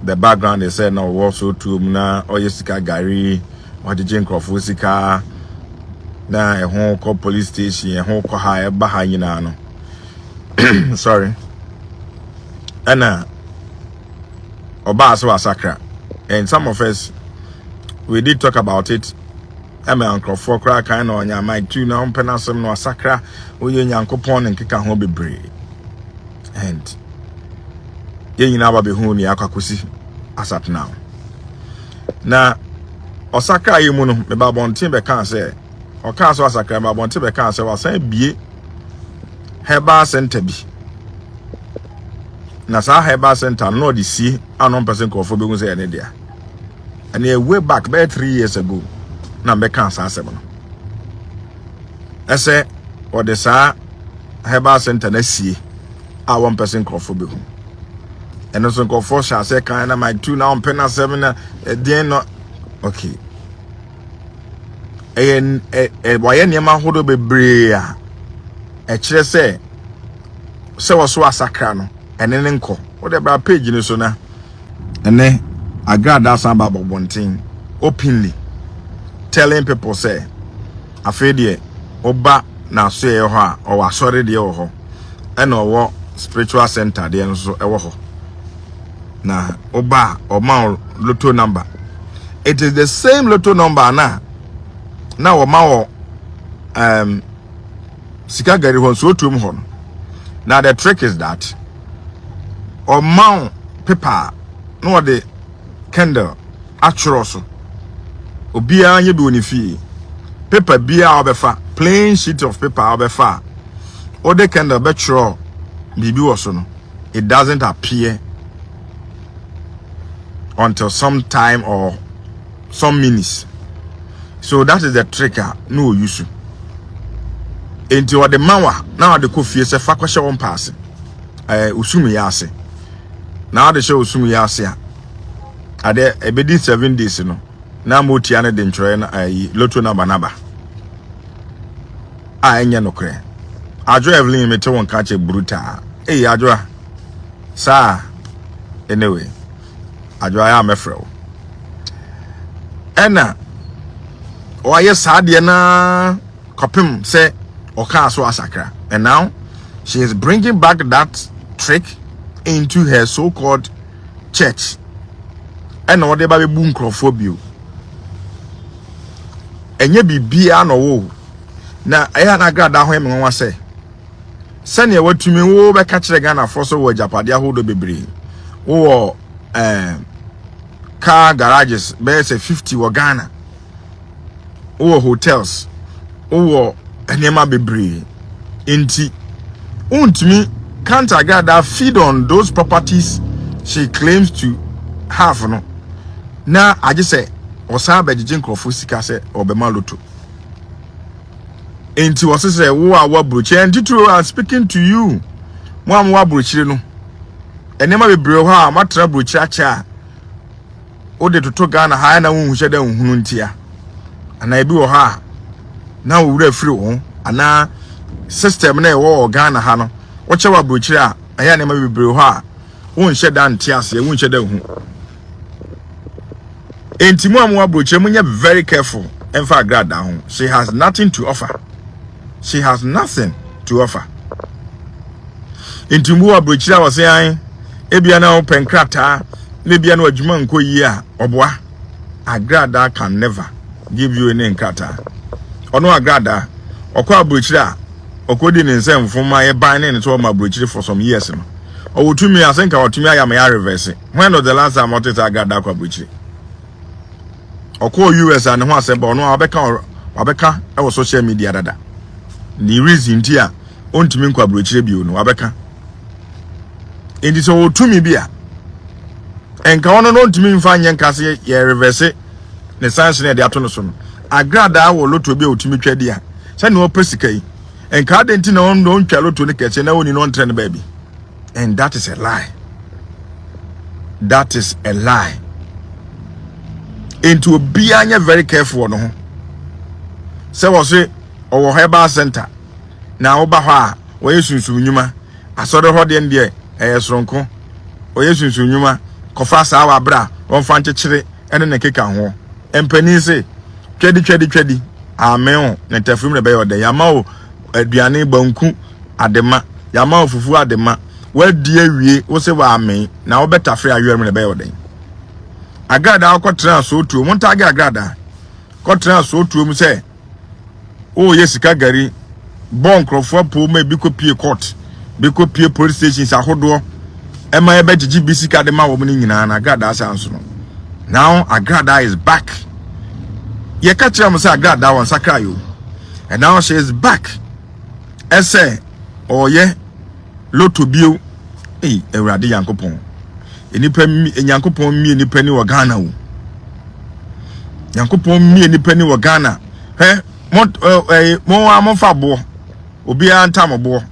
the background they said no also to na oyesika gari what the jinkrofu sika na a home call police station a home call high behind you no sorry and oba so asakra and some of us we did talk about it. I'm uncle for crack kind on your mic too now penasum no asakra we yankopon and kika ho bebre and yen na ba be hu ni akwakosi asat now na osakra yi mu no me ba bontin be kan say o kan so asakra ba bontin be kan say wasan bie herbal center bi na sa herbal center no the see anon person ko fo be hu say ene dia and way back about 3 years ago na be kan sa asem no ese o de sa herbal center na sie a one person ko fo be hu and also go for shall say kind of my 2 now penna 7 then no okay boy niam hodo bebre a kire say was so asakra no ene ne nko wo de bra page ni so na ene Agradaa san ba bontin openly telling people say afedie oba na so ye ho a o wa sori de wo ho ene owo spiritual center de nso e wo ho na oba oma lotto number. It is the same lotto number na oma sika gari hon so tum hon. Now the trick is that oma paper no the candle actual so obia anye bi oni fi paper bia obefa plain sheet of paper obefa o the candle be tro bibi wo so no it doesn't appear until some time or some minutes. So that is the trick no use. Into the mawa now the coffee is a fakosha one pass. Usumi yase. Now the show usumi yase. Are there a bedi 7 days no. Now motiana den train lotto number naba. Enya no kre. Ajo Evelyn me te won catch a bruta. Ajo sa anyway. Adwaya mefrel ena o aye sade na kopim say oka so asakra, and now she is bringing back that trick into her so-called church and no de ba be bu nkrofobio enye bibia no wo na aya na Agradaa ho em nwa say sane watumi wo be ka kire Ghana for so wo japade ahodo bebre wo car garages be say 50 wo Ghana wo hotels wo enema bebre enti untumi can't Agradaa feed on those properties she claims to have no na aje say osa bejeje nkrofo sika say obema loto enti wo say wo awa brochi enti true I'm speaking to you mo am wa brochi no enema bebre ho a matra brochi acha o de toto Ghana ha na hu hye da nhunu ntia ana ebi wo ha na wo wura firi ho ana system na e wo Ghana ha no wo che wa brochi a aya na ma bebre ho a wo nhye da ntia se wo nhye da hu enti mo am wa brochi mo nya very careful emfa Agradaa ho. She has nothing to offer. She has nothing to offer. Enti mo wa brochi a wo se an ebia na wo penkrata maybe no adwuma nko yi a oboa Agradaa can never give you any nkata ono Agradaa okwa abrochire a okodi ne nsem foma ye ban ne to ma abrochire for some years no owotumi asenka otumi aya me reverse. When was the last time I wanted Agradaa kwa abrochire okwa US and ho aseba ono abeka e wo social media dada ni reason dia ontumi nkwa abrochire bi ono abeka indi so otumi bia enka wono no ntimi mfa nye nkase ye reverse ne sanse ne de ato no so no Agradaa wo loto bi otimi twade a se ne opesika yi enka denti na on don twa loto ne keche na woni no ntre ne ba bi, and that is a lie. That is a lie. Into be anya very careful no ho se wo se owo herbal center na wo ba ho a wo yesunsu nyuma asode ho de nde e sronko wo yesunsu nyuma kofa sa wa bra won fa nchechire ene ne keka ho empani se twedi amen ne tafim ne be yoden yama o aduane banku adema yama o fufu adema wadi awie wo se wa amen na wo betafre awie ne be yoden Agradaa akotra so tuo montage Agradaa kotra so tuo mu se o yesika gari bon krofo po ma bi kopie court bi kopie police stations ahodo ema ebe gigi bisika de ma wo ni nyina na Agradaa sanso no now Agradaa is back ye catch am say Agradaa won sakra yo and now she is back ese oye loto bio Ewurade Yankopon enipa Yankopon mi enipa ni wo Ghana wo Yankopon mi enipa ni wo Ghana mo amfa bo obi antam bo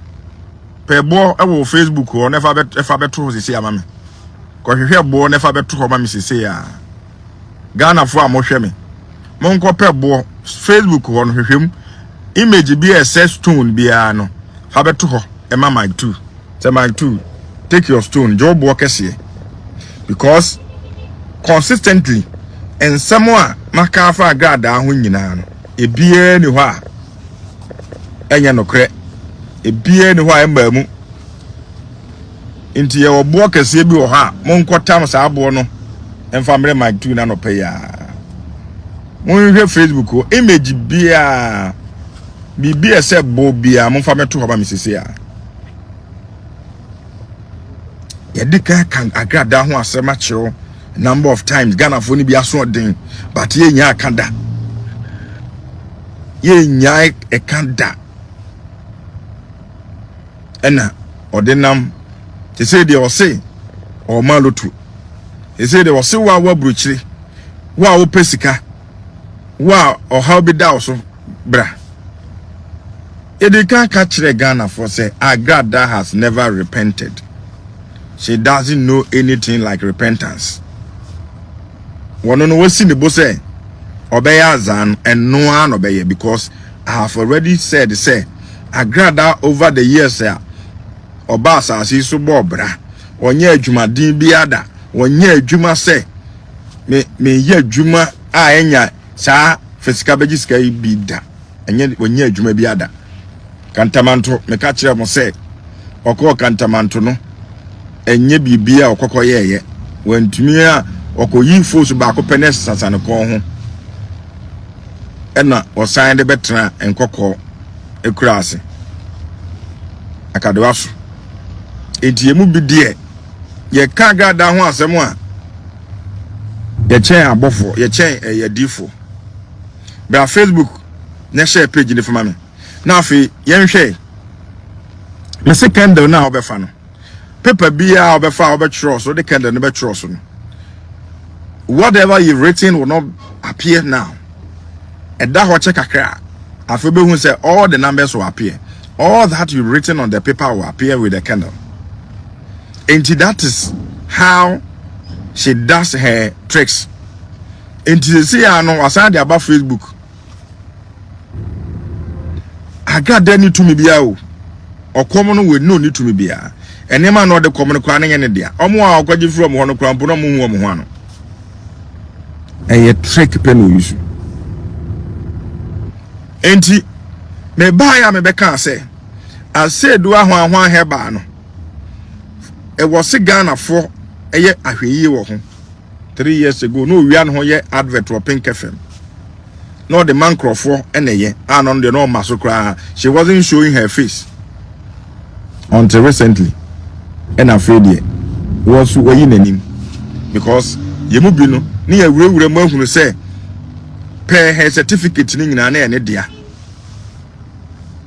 pe bo e wo Facebook o nefa beto sisi ama me ko hwehwe bo nefa beto ho ma me sisi ya Ghana fo amohwe me mo nko pe bo Facebook o no hwehwem image bi ese stone bia no fa beto ho e ma mic 2 say mic 2 take your stone job work kese because consistently and someone maka fa Agradaa ho nyina no ebie ni ho a enya nokre ebie ni ho a embamu inti ye obo kese bi ho ha monkotam sa abo no emfa mre mic 2 na no pay ya monhwe Facebook o image bia bibi ese bo bia monfa meto ho ba misisi ya yedika kan Agradaa ho asema chiro number of times Ghana fo ni bi aso den but ye nya akanda ye nya ekanda ena odenam te say de o say o malotu te say de o say wa bruchiri wa o pesika wa o how be da so bra yedika ka chire Ghana for say Agradaa has never repented. She doesn't know anything like repentance. One no we see the boss say obeya zan and no one obey because I have already said say Agradaa over the years say oba asasi so bobra onye adwuma din biada onye adwuma say me ye adwuma a enya saa fisika begisika bi da enye onye adwuma biada kantamanto me ka kire mo say okọ kantamanto no enye bibia okokoyeye wantumi a okoyi fosu ba ko penes sasane ko ho ena osan de betra enkoko ekurase akadewaso entiemu bidie ye ka Agradaa ho asem a ye chen abofo ye chen yadifo bra Facebook na share page ni fama me na afi ye nhwe me second na obefa no paper bia obefa obetro so the candle no betro so no whatever you've written will not appear now and that what check akra afobe hu say all the numbers will appear, all that you've written on the paper will appear with the candle. And that is how she does her tricks. And to see I know aside about Facebook I got that need to me biao or common with no need to me bia. And never know the common craning any dia. Omo akwaji from one crampo no mu ho. A trick penu use. Enti me buy me beka say I say do ahwan heba no. E was Ghana for eye ahweyi wo ho. 3 years ago no wi an ho ye advert for Pink FM. No the man crofo eneye and on the no masokra. She wasn't showing her face until recently. And afraid ye was way nanim because yemu bi no ni awurawura mu ahunu say pay her certificate ni nyina na ene dia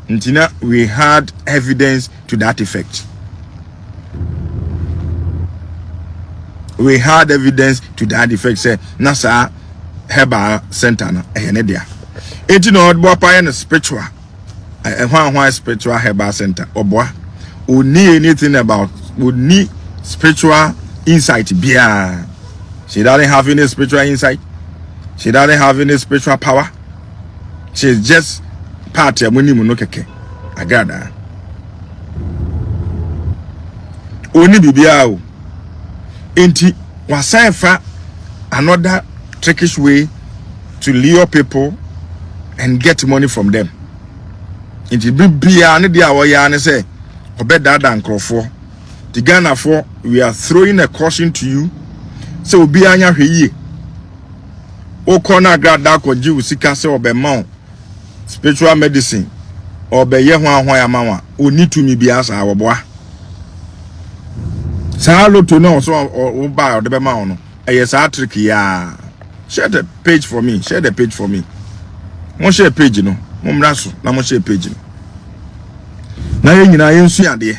ntina we had evidence to that effect. We had evidence to that effect say nasa herbal center no ene dia enti no odbo pa na spiritual hwan spiritual herbal center oboa oni anything about would need spiritual insight bia. She doesn't have any spiritual insight. She doesn't have any spiritual power. She's just part of money no keke. Agradaa. Oni bibia o. Enti wasan fa another trickish way to lure people and get money from them. It will be an idea where you say, Obeda than Crawford. The Ghana for we are throwing a caution to you. So be anya hye. O corner Agradaa ko ji usika se obemount spiritual medicine or be ye hwan amawa o need to me be as our boy. Sa lo to no so o buy o de be ma no. Yes, trick ya. Share the page for me. Share the page for me. Mo share page no. Mo mra so na mo share page no. Na ye nyina ye nsu ade.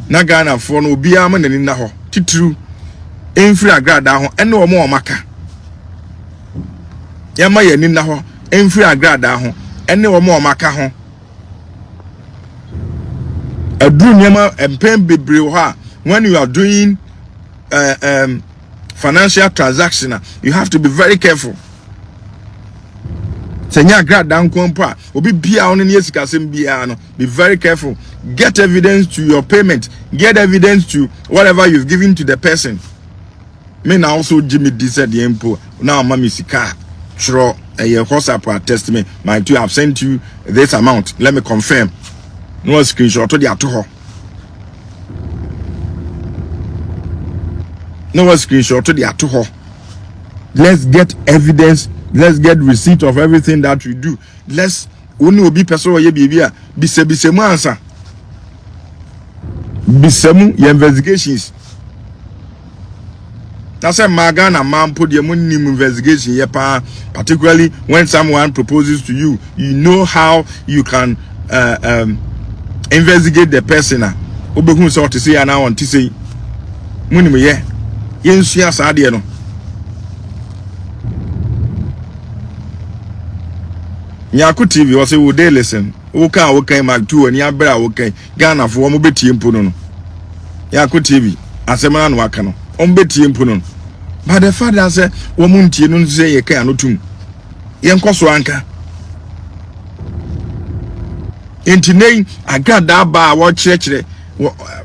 Na Ghana for no obi am na ni na ho. Titru enfiri Agradaa ho ene o mo maka. Yama ye ni na ho enfiri Agradaa ho ene o mo maka ho. Adru nyama empem bebre ho a when you are doing financial transaction, you have to be very careful. Senya Agradaa nkompa obi bia on ne yesikasem bia no, be very careful. Get evidence to your payment, get evidence to whatever you've given to the person. Me now also Jimmy said the impo now mama sika sure a WhatsApp testament my two have sent you this amount, let me confirm. No screenshot to the atoho. No screenshot to the atoho. Let's get evidence. Let's get receipt of everything that we do. Let's only be person ye bibia bisemu answer. Bisemu your investigations. That's a Magana man put your money investigation ye pa, particularly when someone proposes to you. You know how you can investigate the person. Obehun so to say and I want to say money ye. Yensuya saade no. Nyaku TV was say they listen. Oka mag 2 and yabra okay. Ghana for mo betie mpo no. Nyaku TV Asem na no aka no. Betie mpo no. But the father said wo muntie no say ye kan no tum. Ye nkoso anka. Entinei Agradaa ba wo chire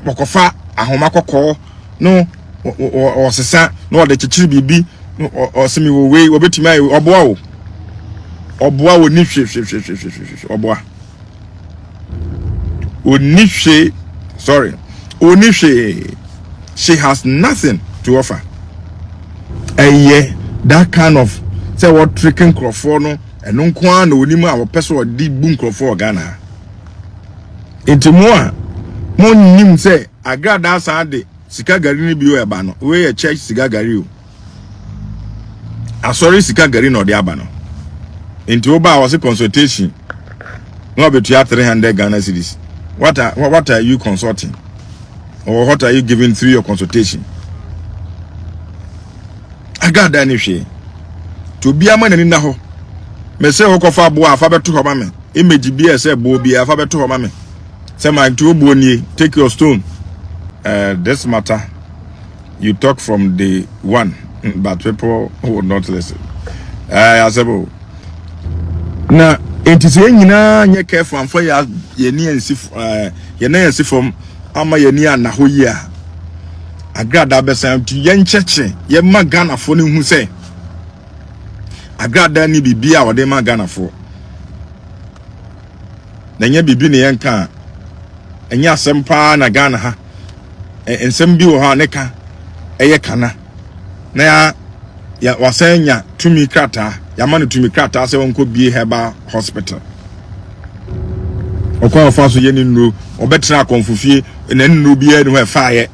wokofa ahoma kokko no or sesa no de chichiri bibi or semi we obetimi ayi oboa wo ni hwe oboa oni hwe sorry oni hwe she has nothing to offer that kind of say what tricking Crawford no eno nko an oni mu a person odi bu Crawford Ghana intimo a mo nim say Agradaa saade sika gari ni biyo eba no we ye church sika gari o asori sika gari no de aba no enti oba was a consultation no be to 300 Ghana cedis. What are you consulting or what are you giving through your consultation? Agradaa ni hwe to bia ma nani na ho me se wo kofa bo afa beto ho ma me image bia se bo bia afa beto ho ma me se my to bo nie take your stone. This matter you talk from the one, but people would not listen. Asebo. Na enti se nyina nye careful amfa ya ni ansi ye na ansi from ama ye ni anaho yi a Agradaa besan tu ye ncheche ye ma Ghana fo ne hu se Agradaa ni bibia wo de ma Ghana fo na nya bibi ne yenka enya asem pa na Ghana ha ensem bi wo ha ne ka eye kana na ya wasenya tumi krata ya manu tumi krata se wonko bie heba hospital okwa fa so ye ni nro obetra konfufie na nro bie ni ho fa ye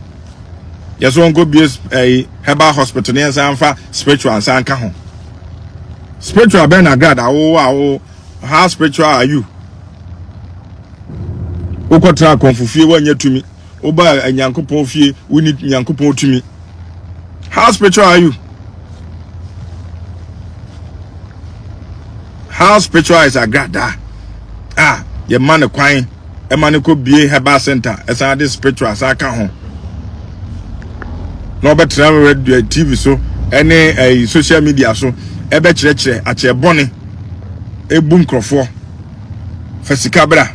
yeso wonko bie heba hospital ne san fa spiritual san ka ho spiritual ben Agradaa wo how spiritual are you okotra konfufie wanya tumi oba nyankopon fie woni nyankopon tumi. How spiritual are you? How spiritual is Agradaa? Your man kwan e man ko bie heba center esa this spiritual asa ho no betra radio TV so any social media so e be kire ache bone e bu nkrofo fasika bra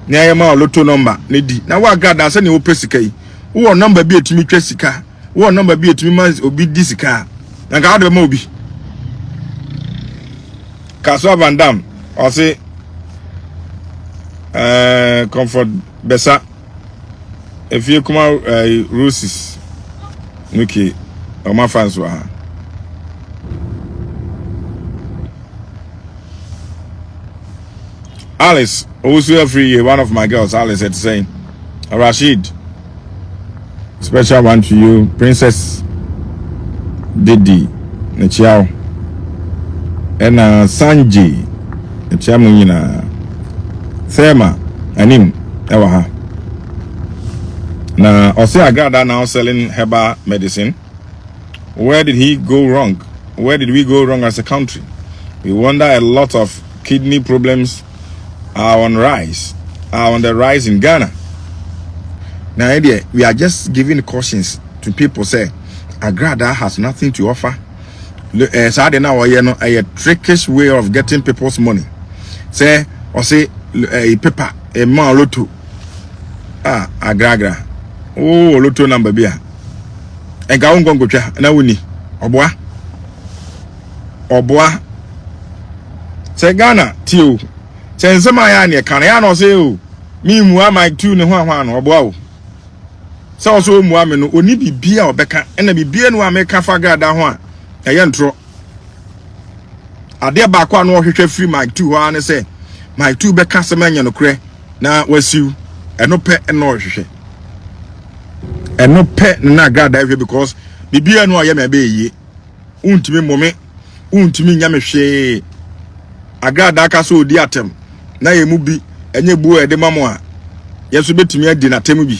na ye ma loto number ne di na wa Agradaa se ne wo pesika yi wo number bi etimi twa sika One number be to me obi this car. And how the mobi. Kaswa Van Dam. Or say comfort Bessa. If you come out Roses. Okay. Or my fans were. Alice, also free one of my girls, Alice had saying, Rashid, special one to you, Princess Didi, Nechiao, and Sanji, Nechiamunina, Thema, Anim, Ewaha. Now, Ose Agradaa now selling herbal medicine. Where did he go wrong? Where did we go wrong as a country? We wonder a lot of kidney problems are on the rise in Ghana. Now, idea, we are just giving cautions to people. Say, Agradaa has nothing to offer. A trickish way of getting people's money. Say, or say, a paper, a man loto. Agradaa. Oh, loto number beer. And go go now we need. Oboa. Say Ghana, Tio. Say some I can I no say oh. Me mua my two ne ho oboa. So also mua me no oni bibia obeka na bibia no ameka fa Agradaa ho a eye ntro. Ade ba kwa no hwehwe free my two ho an say my two beka semanya no kre na wasiu eno pe eno hwehwe. Eno pe na Agradaa hwe because bibia no aye me be yi. Untimi mome, untimi nya me hwe. Agradaa ka so odi atem. Na ye mu bi enye bu e de mamo a yeso betimi adi na tem bi.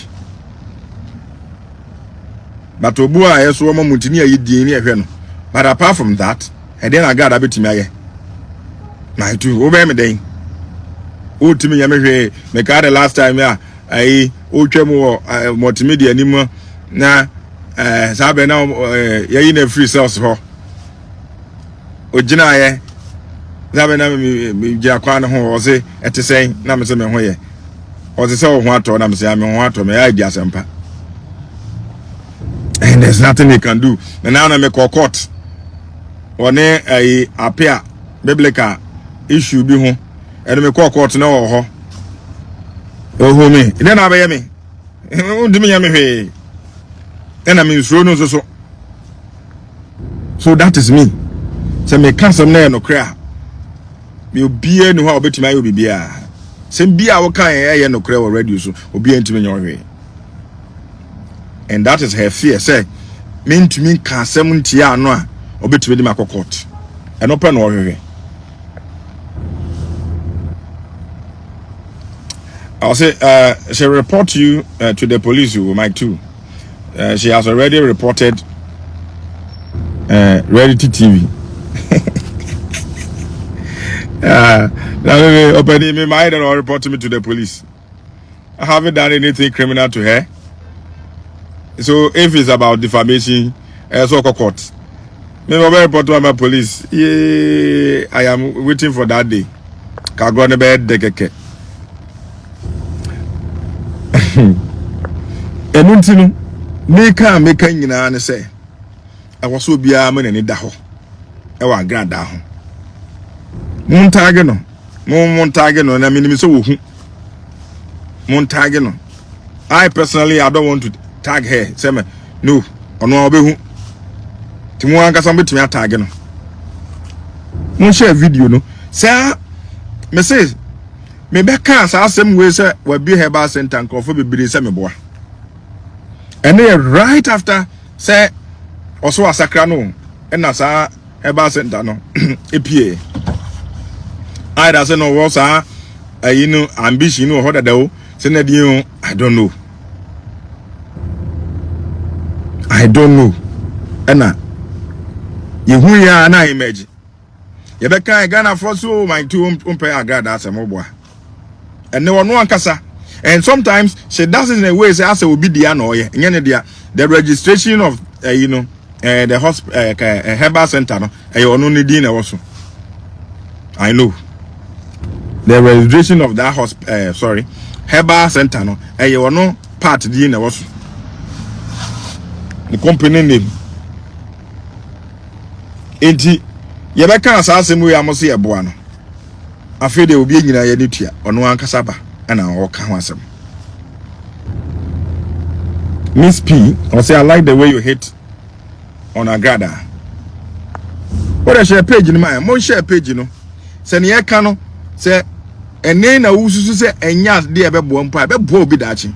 But obu a yeso wo mamutini ayi di ni ehwe no. But apart from that, e de na Agradaa betimi aye. My two obe me den. Utimi nya me hwe me ka the last time ya ayi o twam multimedia ni mu na sabe na yayi na free sales ho. Ogina aye sabe na me gya kwa no ho o se ete sen na me se me ho ye o se ho ato na me se me ho ato me ya di asempa and there's nothing you can do na now me court one appear biblical issue bi ho and me court na wo ho oh me then na be me undimi ya me hwe and I mean so that is me say me cancel na no kra me obie no ha obetima ayo bibia sem bia wo kan ye no kra already so obie ntimi nyohwe and that is her fear say me ntimi ka asem ntia ano a obetimi de makokot eno pe no ohwe I'll say she report you to the police you Mike too. She has already reported Reality TV. Now opening me mind and report me to the police. I haven't done anything criminal to her. So if it's about defamation, so court. Me will report to my police. Yeah, I am waiting for that day. Can go on the bed dekeke. Enuntinu meka nyina ne say I was so bia me ne da ho e wa Agradaa ho montage no na minimi so wo hu montage no I personally I don't want to tag her say me no ono obehu ti mo anka sam betimi tag no mon share video no say me say me be ka sa asem we say wa bi herbal center nkofo bebire say me boa and then right after say also asakra no and na sa herbal center no epie I da say no was you know ambition no ho dada o say na di I don't know and na yehu ya na imagine ye be kan Ghana for so my two umpe Agradaa asem boa and no one ankasa. And sometimes she does it in a way say as will be the no ye the registration of the hospital herbal center no no need also I know the registration of that hospital herbal center no no part di na also the company name. Enti yebeka asase we amose yeboa no. Afi de obi nyina ye netua ono ankasa ba na o ka ho asem. Miss P, I say I like the way you hit on Agradaa. What I share page in my mon share page no. Say ne ka no say ene na wususu say enya de e be bo mpa be bo obi dachi.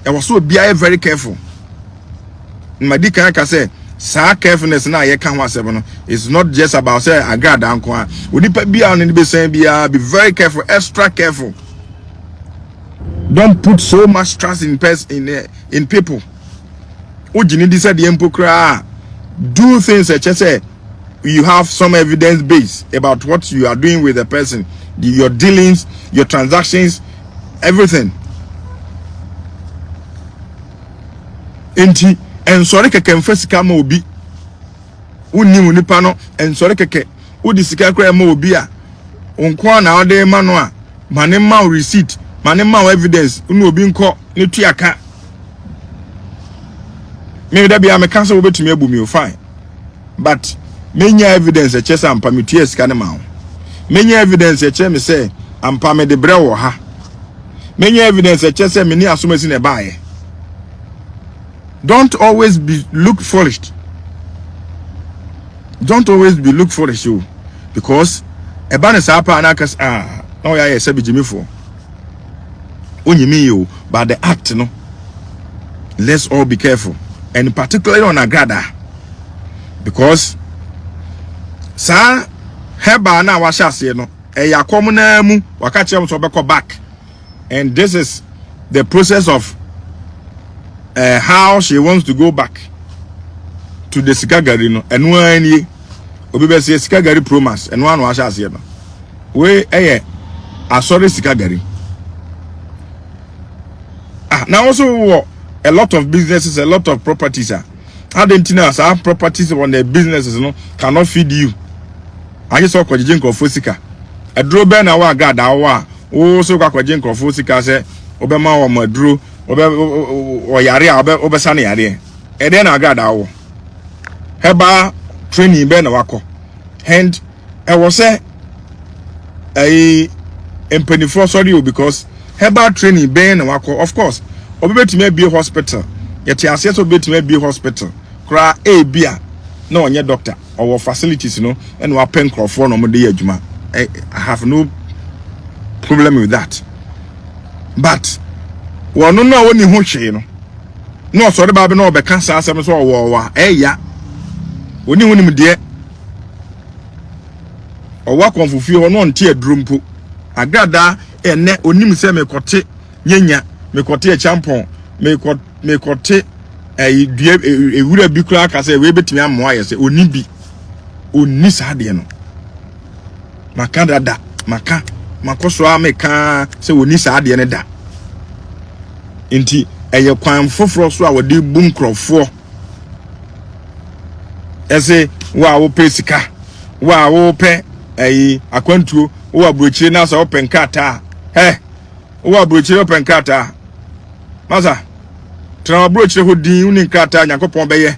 E was so be very careful. Medi kan ka say sa carefulness na ye ka ho asem no. It's not just about say Agradaa anko a. Onipa bia on be say bia be very careful, extra careful. Don't put so much trust in people. Ojini di said the empokra do things such as say you have some evidence base about what you are doing with the person, your dealings, your transactions, everything. Enti en sorry keke mfesika ma obi. Uni unipa no en sorry keke udi sika kra ma obi a. Onko na ode ma no a mane ma receipt, mane ma evidence, unu obi nko ne tuaka. Me da bia me kan se obetumi abu mi o fine. But many evidence e chese ampa me tua sika ne ma ho. Many evidence e chese me say ampa me de bre wo ha. Many evidence e chese me ni asomasi na baaye. Don't always look foolish. Don't always be look foolish you because e ba ne sa pa na kas no ya se be jimifo. Onyimi you but the act no. Let's all be careful. And particularly on Agradaa, because sa heba na washase no eya komuna mu waka chem so beko back, and this is the process of how she wants to go back to the sikagari no enu ani obi be se sikagari promise enu anu washase no we asori sikagari now also a lot of businesses, a lot of properties. How do you know our properties on their businesses cannot feed you? I just saw Kwajin Kofusika. A draw ben our God, our also Kwajin Kofusika say, Obama or Madru, or Yaria, Obasani Yari. And then I got our Heba training Ben Wako. And I was a penny for sorry because Heba training Ben Wako, of course. Obet may be a hospital. Yet he has also bet may be a hospital. Cry a beer. No on your doctor or facilities, and we pen crop for no juma. I have no problem with that. But we no know only who no sorry baby no be cancer Asem so war. Ya. Only when him dear. Or work on fulfill no on tear drumpo. Agradaa ne onim se me kote nyenya. Me kote champon me kote ewura bi kura ka say we betimi amoa ye say oni bi oni sade no maka dada maka makoso ameka say oni sade ne da enti eye kwan foforo so a wode bu nkrofo ese wa wo pesika wa wo pe akwantuo wo abrochire na so open kata wo abrochire open kata Maza, tena abrochire ho din uni nkata Nyankopon beye